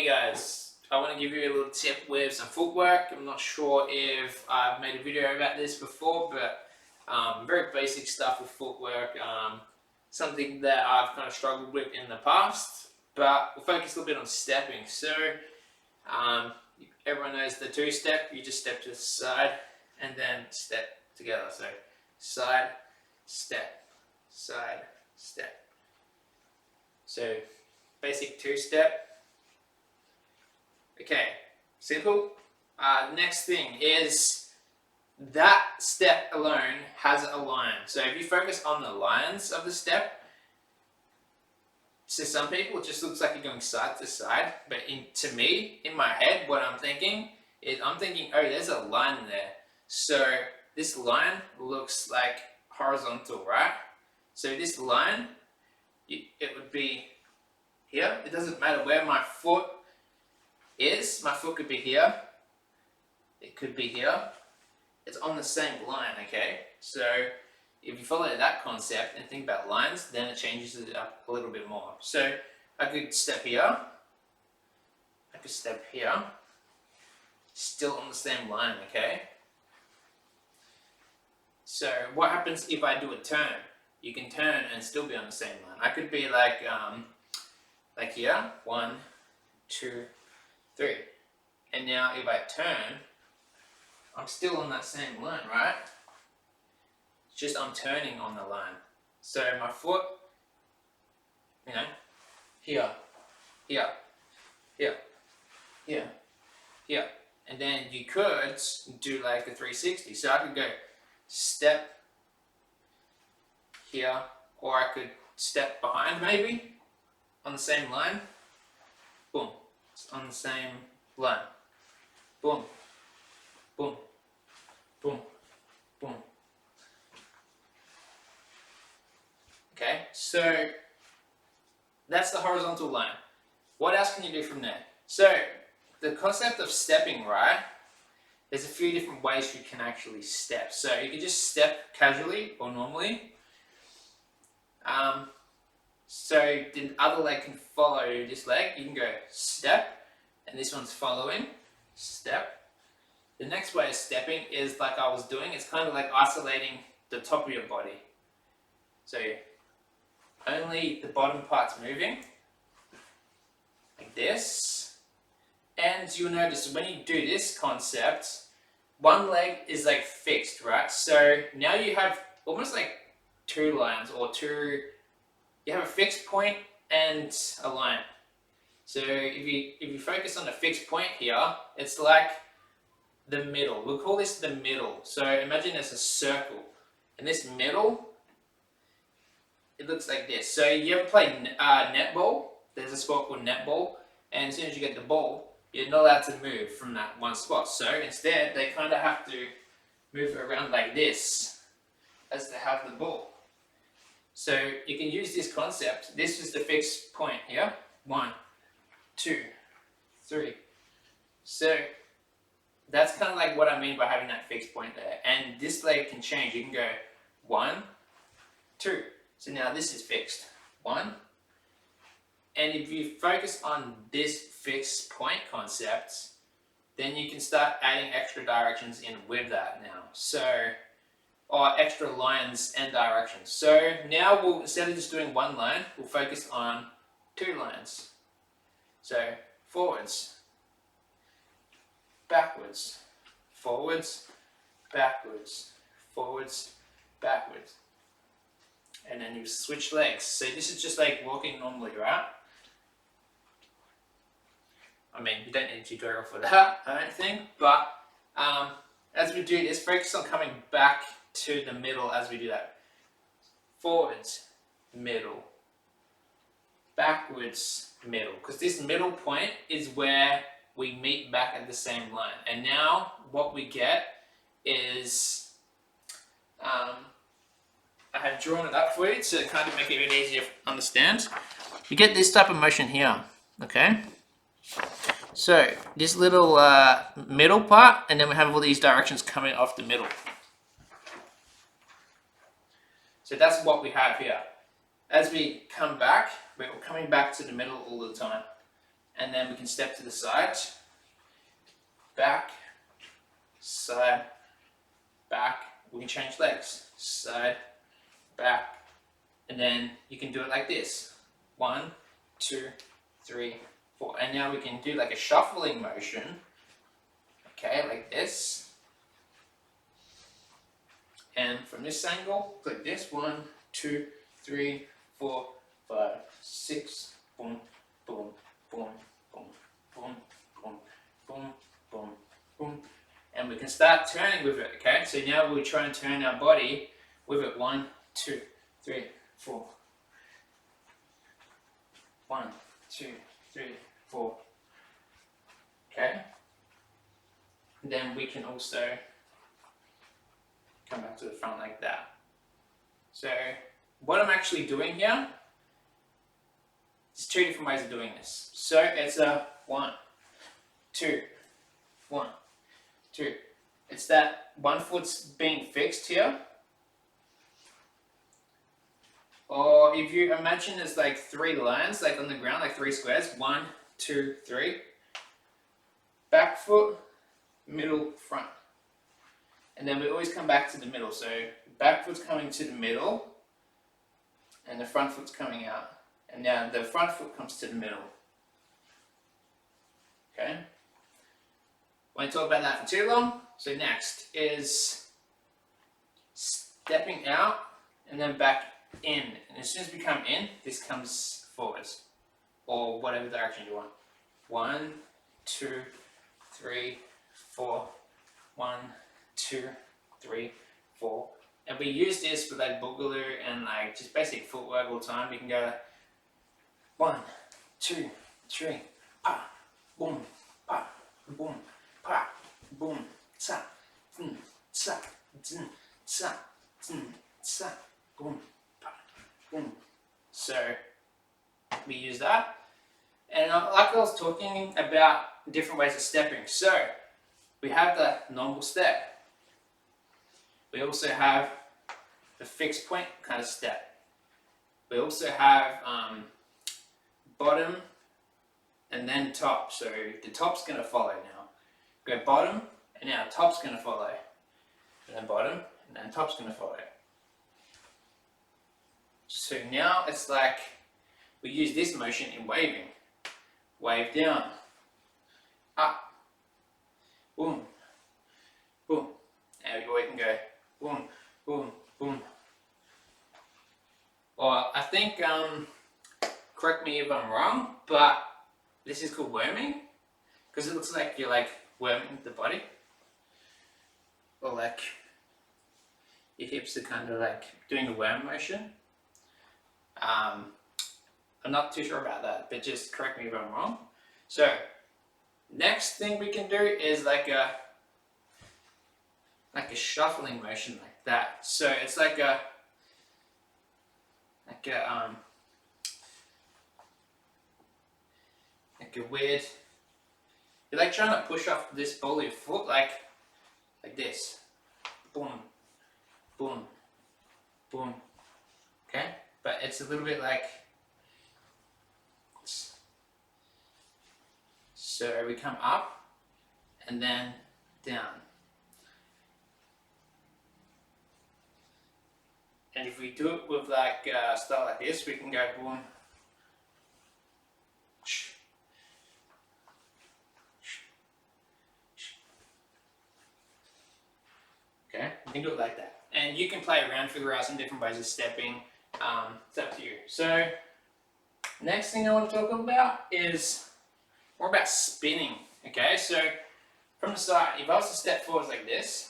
Hey guys, I want to give you a little tip with some footwork. I'm not sure if I've made a video about this before, but very basic stuff with footwork. Something that I've kind of struggled with in the past, but we'll focus a little bit on stepping. So um, everyone knows the two-step. You just step to the side and then step together. So side, step, side, step. So basic two-step. Okay, simple. Next thing is that step alone has a line. So if you focus on the lines of the step, to some people it just looks like you're going side to side, but to me, in my head, what I'm thinking is oh, there's a line there. So this line looks like horizontal, right? So this line, it would be here. It doesn't matter where my foot is. My foot could be here. It could be here. It's on the same line, okay? So if you follow that concept and think about lines, then it changes it up a little bit more. So I could step here. I could step here. Still on the same line, okay? So what happens if I do a turn? You can turn and still be on the same line. I could be like here, 1, 2, 3. And now if I turn, I'm still on that same line, right? It's just I'm turning on the line. So my foot, here, here, here, here, here. And then you could do like a 360. So I could go step here, or I could step behind maybe on the same line. Boom. It's on the same line. Boom. Boom. Boom. Boom. Okay, so that's the horizontal line. What else can you do from there? So the concept of stepping, right? There's a few different ways you can actually step. So you can just step casually or normally. So the other leg can follow this leg. You can go step, and this one's following, step. The next way of stepping is like I was doing. It's kind of like isolating the top of your body. So only the bottom part's moving, like this. And you'll notice when you do this concept, one leg is like fixed, right? So now you have almost like two lines or two. You have a fixed point and a line. So if you focus on the fixed point here, it's like the middle. We'll call this the middle. So imagine there's a circle, and this middle, it looks like this. So you ever play netball? There's a sport called netball, and as soon as you get the ball, you're not allowed to move from that one spot. So instead, they kind of have to move around like this as they have the ball. So you can use this concept. This is the fixed point here. 1, 2, 3. So that's kind of like what I mean by having that fixed point there. And this leg can change. You can go 1, 2. So now this is fixed. 1. And if you focus on this fixed point concept, then you can start adding extra directions in with that now. So or extra lines and directions. So now we'll, instead of just doing one line, we'll focus on 2 lines. So forwards, backwards, forwards, backwards, forwards, backwards. And then you switch legs. So this is just like walking normally, right? I mean, you don't need a tutorial for that, I don't think, but as we do this, focus on coming back to the middle as we do that. Forwards, middle, backwards, middle. Because this middle point is where we meet back at the same line. And now what we get is, I have drawn it up for you to kind of make it a bit easier to understand. You get this type of motion here, okay? So this little middle part, and then we have all these directions coming off the middle. So that's what we have here. As we come back, we're coming back to the middle all the time. and then we can step to the side, back, side, back. We can change legs, side, back, and then you can do it like this. 1, 2, 3, 4. And now we can do like a shuffling motion, okay, like this. And from this angle, click this. 1, 2, 3, 4, 5, 6. Boom, boom, boom, boom, boom, boom, boom, boom, boom. And we can start turning with it, okay? So now we'll try and turn our body with it. 1, 2, 3, 4. 1, 2, 3, 4. Okay? And then we can also come back to the front like that. So what I'm actually doing here, there's 2 different ways of doing this. So it's a 1, 2, 1, 2. It's that one foot's being fixed here. Or if you imagine there's like 3 lines, like on the ground, like 3 squares. 1, 2, 3. Back foot, middle, front. And then we always come back to the middle. So back foot's coming to the middle, and the front foot's coming out. And now the front foot comes to the middle. Okay? Won't talk about that for too long. So next is stepping out and then back in. And as soon as we come in, this comes forwards, or whatever direction you want. 1, 2, 3, 4. 1, 2, 3, 4. And we use this with like boogaloo and like just basic footwork all the time. We can go 1, 2, 3, pa, boom, pa, boom, pa, boom, sa, sa, sa, sa, boom, pa, boom. So we use that. And like I was talking about different ways of stepping. So we have the normal step. We also have the fixed point kind of step. We also have bottom and then top. So the top's going to follow now. Go bottom, and now top's going to follow. And then bottom, and then top's going to follow. So now it's like we use this motion in waving. Wave down, up, boom, boom. And we can go boom, boom, boom. Or I think, correct me if I'm wrong, but this is called worming, because it looks like you're like worming the body, or like your hips are kind of like doing the worm motion. I'm not too sure about that, but just correct me if I'm wrong. So next thing we can do is like a shuffling motion like that. So it's like a weird, you're like trying to push off this ball of your foot like this. Boom, boom, boom. Okay? But it's a little bit like, so we come up and then down. And if we do it with like style like this, we can go boom, okay? You can do it like that. And you can play around, figure out some different ways of stepping. It's up to you. So next thing I want to talk about is more about spinning. Okay, so from the start, if I was to step forwards like this,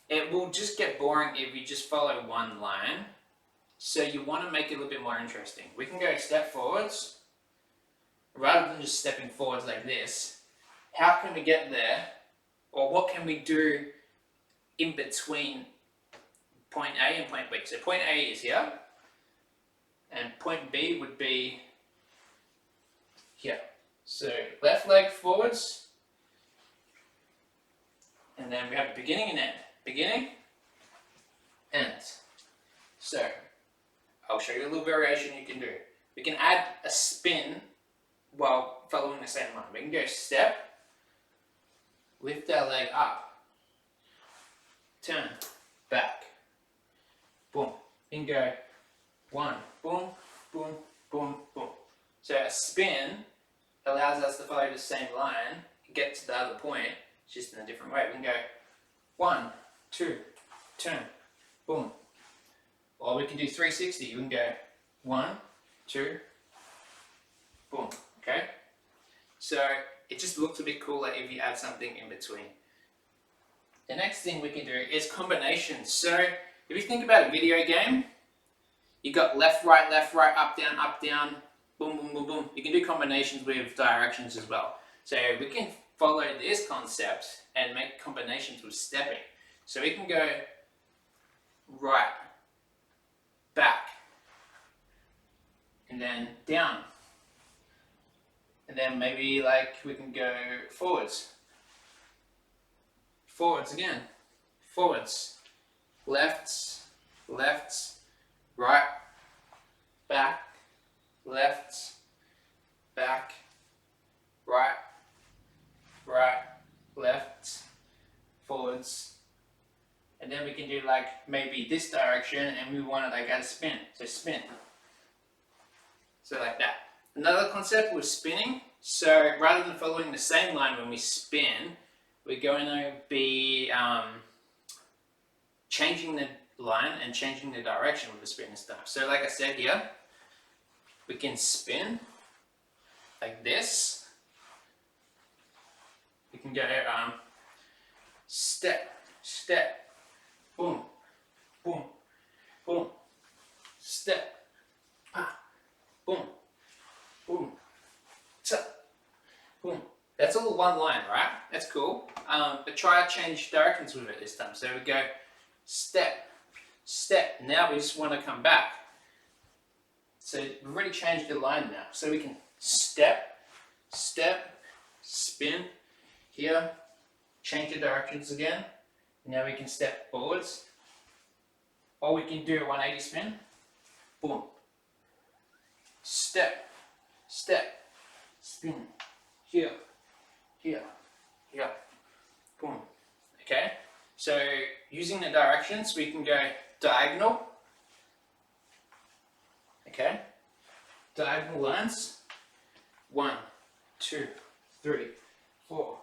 it will just get boring if you just follow one line. So you want to make it a little bit more interesting. We can go step forwards, rather than just stepping forwards like this. How can we get there? Or what can we do in between point A and point B? So point A is here, and point B would be here. So left leg forwards, and then we have beginning and end. Beginning, end. So I'll show you a little variation you can do. We can add a spin while following the same line. We can go step, lift our leg up, turn, back, boom. You can go 1, boom, boom, boom, boom. So a spin allows us to follow the same line, get to the other point, just in a different way. We can go 1, 2, turn, boom. Or we can do 360. We can go 1, 2, boom. Okay? So it just looks a bit cooler if you add something in between. The next thing we can do is combinations. So if you think about a video game, you got left, right, up, down, boom, boom, boom, boom. You can do combinations with directions as well. So we can follow this concept and make combinations with stepping. So we can go right, back, and then down. And then maybe like we can go forwards. Forwards again. Forwards. Lefts, lefts, right, back, left, back, right, left, forwards. And then we can do like maybe this direction and we want it like at a spin. So spin. So like that. Another concept was spinning. So rather than following the same line when we spin, we're going to be changing the line and changing the direction with the spin and stuff. So like I said here, we can spin like this. We can go step, step, boom, boom, boom, step, boom, boom, boom. That's all one line, right? That's cool. But try to change directions with it this time. So we go step, step. Now we just want to come back. So we've already changed the line now. So we can step, step, spin here, change the directions again. Now we can step forwards. Or we can do a 180 spin. Boom. Step, step, spin. Here, here, here. Boom. Okay? So using the directions, we can go diagonal. Okay? Diagonal lines. 1, 2, 3, 4.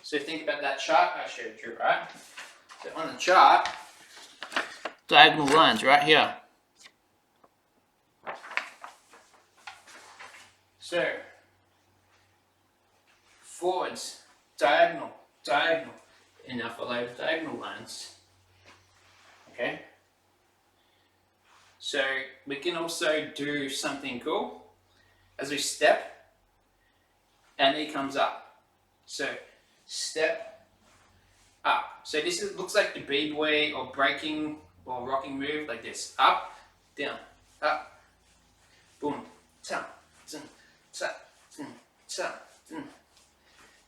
So think about that chart I showed you, right? So on the chart, diagonal lines right here. So forwards, diagonal, diagonal, and now follow the diagonal lines. Okay? So we can also do something cool as we step and it comes up. So step up. So this looks like the b-boy or breaking or rocking move like this. Up, down, up, boom, tap, zin, tap, zin, tap, zin.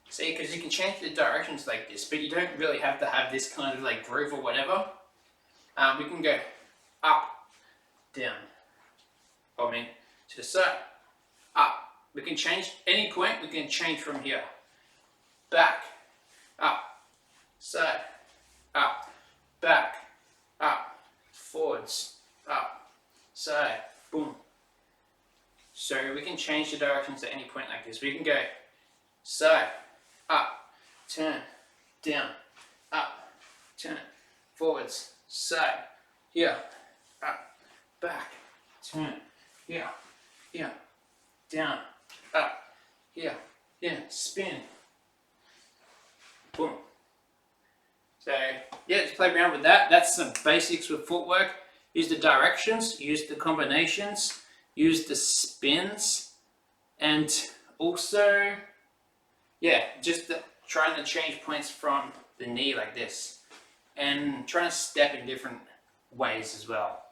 See, because you can change the directions like this, but you don't really have to have this kind of like groove or whatever. We can go up, down, to the side, up. We can change any point, we can change from here. Back, up, side, up, back, up, forwards, up, side, boom. So we can change the directions at any point like this. We can go side, up, turn, down, up, turn, forwards, side, here, up, back, turn, here, here, down, up, here, spin, boom. So yeah, just play around with that. That's some basics with footwork. Use the directions, use the combinations, use the spins, and also, yeah, just trying to change points from the knee like this, and trying to step in different ways as well.